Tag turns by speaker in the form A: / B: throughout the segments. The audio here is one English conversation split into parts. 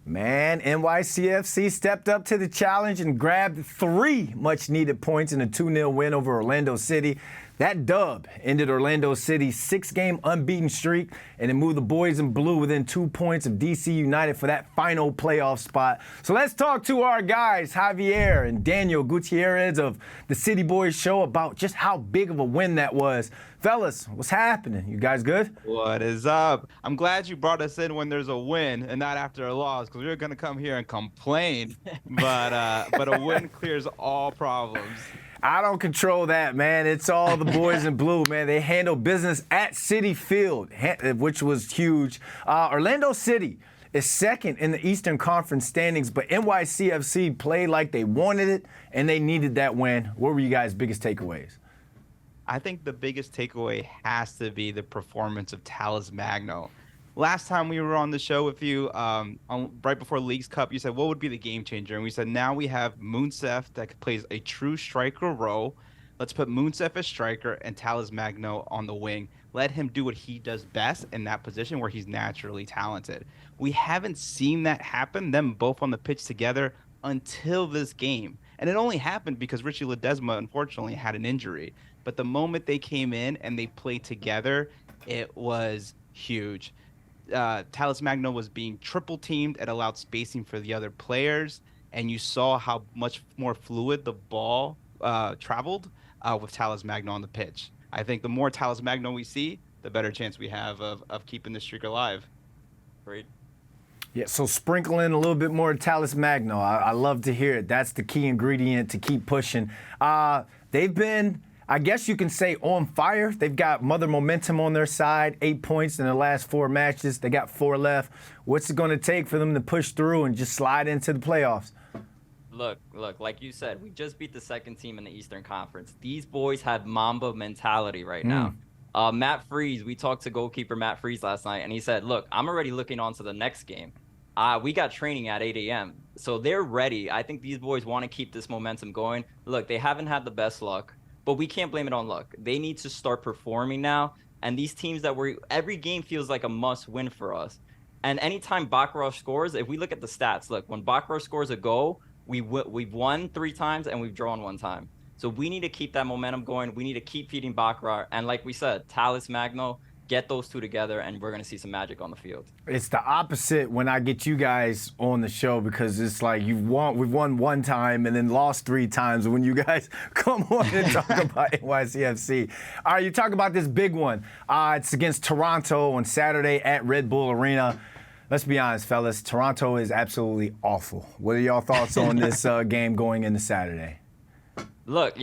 A: Man, NYCFC stepped up to the challenge and grabbed 3 much-needed points in a 2-0 win over Orlando City. That dub ended Orlando City's 6-game unbeaten streak, and it moved the boys in blue within 2 points of DC United for that final playoff spot. So let's talk to our guys, Javier and Daniel Gutierrez of the City Boys Show, about just how big of a win that was. Fellas, what's happening? You guys good?
B: What is up? I'm glad you brought us in when there's a win and not after a loss, because we were going to come here and complain. But a win clears all problems.
A: I don't control that, man. It's all the boys in blue, man. They handled business at Citi Field, which was huge. Orlando City is second in the Eastern Conference standings, but NYCFC played like they wanted it, and they needed that win. What were you guys' biggest takeaways?
B: I think the biggest takeaway has to be the performance of Talles Magno. Last time we were on the show with you, right before Leagues Cup, you said, what would be the game changer? And we said, now we have Mounsef that plays a true striker role. Let's put Mounsef as striker and Talles Magno on the wing. Let him do what he does best in that position where he's naturally talented. We haven't seen that happen, them both on the pitch together, until this game. And it only happened because Richie Ledesma, unfortunately, had an injury. But the moment they came in and they played together, it was huge. Talles Magno was being triple teamed. It allowed spacing for the other players, and you saw how much more fluid the ball traveled with Talles Magno on the pitch. I think the more Talles Magno we see, the better chance we have of keeping the streak alive.
C: Great.
A: Yeah, so sprinkle in a little bit more Talles Magno. I love to hear it. That's the key ingredient to keep pushing. They've been, I guess you can say, on fire. They've got mother momentum on their side, 8 points in the last 4 matches. They got 4 left. What's it going to take for them to push through and just slide into the playoffs?
C: Look, like you said, we just beat the second team in the Eastern Conference. These boys have Mamba mentality right now. Matt Freese, we talked to goalkeeper Matt Freese last night, and he said, look, I'm already looking on to the next game. We got training at 8 a.m., so they're ready. I think these boys want to keep this momentum going. Look, they haven't had the best luck, but we can't blame it on luck. They need to start performing now, and these teams that every game feels like a must-win for us. And anytime Baccarat scores, if we look at the stats, look, when Baccarat scores a goal, we've won 3 times and we've drawn 1 time. So we need to keep that momentum going. We need to keep feeding Baccarat. And like we said, Talles Magno, get those 2 together, and we're going to see some magic on the field.
A: It's the opposite when I get you guys on the show, because it's like we've won 1 time and then lost 3 times when you guys come on and talk about NYCFC. All right, you talk about this big one. It's against Toronto on Saturday at Red Bull Arena. Let's be honest, fellas. Toronto is absolutely awful. What are y'all thoughts on this game going into Saturday?
C: Look,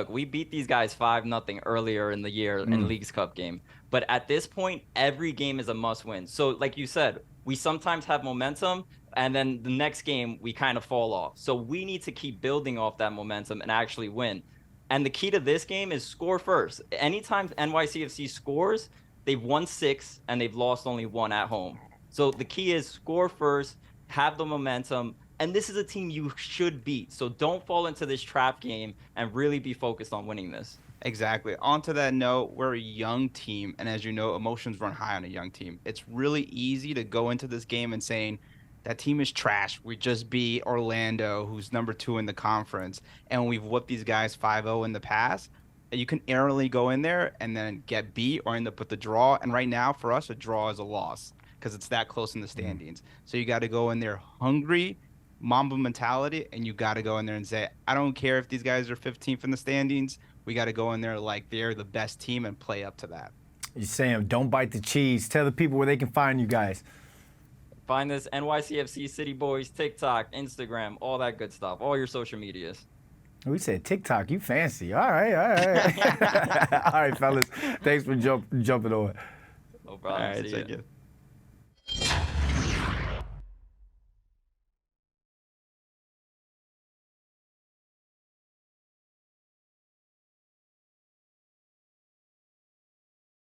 C: we beat these guys 5-0 earlier in the year in the Leagues Cup game. But at this point, every game is a must-win. So like you said, we sometimes have momentum, and then the next game, we kind of fall off. So we need to keep building off that momentum and actually win. And the key to this game is score first. Anytime NYCFC scores, they've won 6, and they've lost only 1 at home. So the key is score first, have the momentum, and this is a team you should beat. So don't fall into this trap game and really be focused on winning this.
B: Exactly. On to that note, we're a young team, and as you know, emotions run high on a young team. It's really easy to go into this game and saying, that team is trash. We just beat Orlando, who's number 2 in the conference, and we've whooped these guys 5-0 in the past. You can errantly go in there and then get beat or end up with the draw, and right now, for us, a draw is a loss because it's that close in the standings. So you got to go in there hungry, Mamba mentality, and you got to go in there and say, I don't care if these guys are 15th in the standings. We got to go in there like they're the best team and play up to that.
A: You're saying don't bite the cheese. Tell the people where they can find you guys.
C: Find this NYCFC City Boys, TikTok, Instagram, all that good stuff, all your social medias.
A: We said TikTok. You fancy. All right. All right, fellas. Thanks for jumping on.
C: No problem.
B: All right,
C: See ya.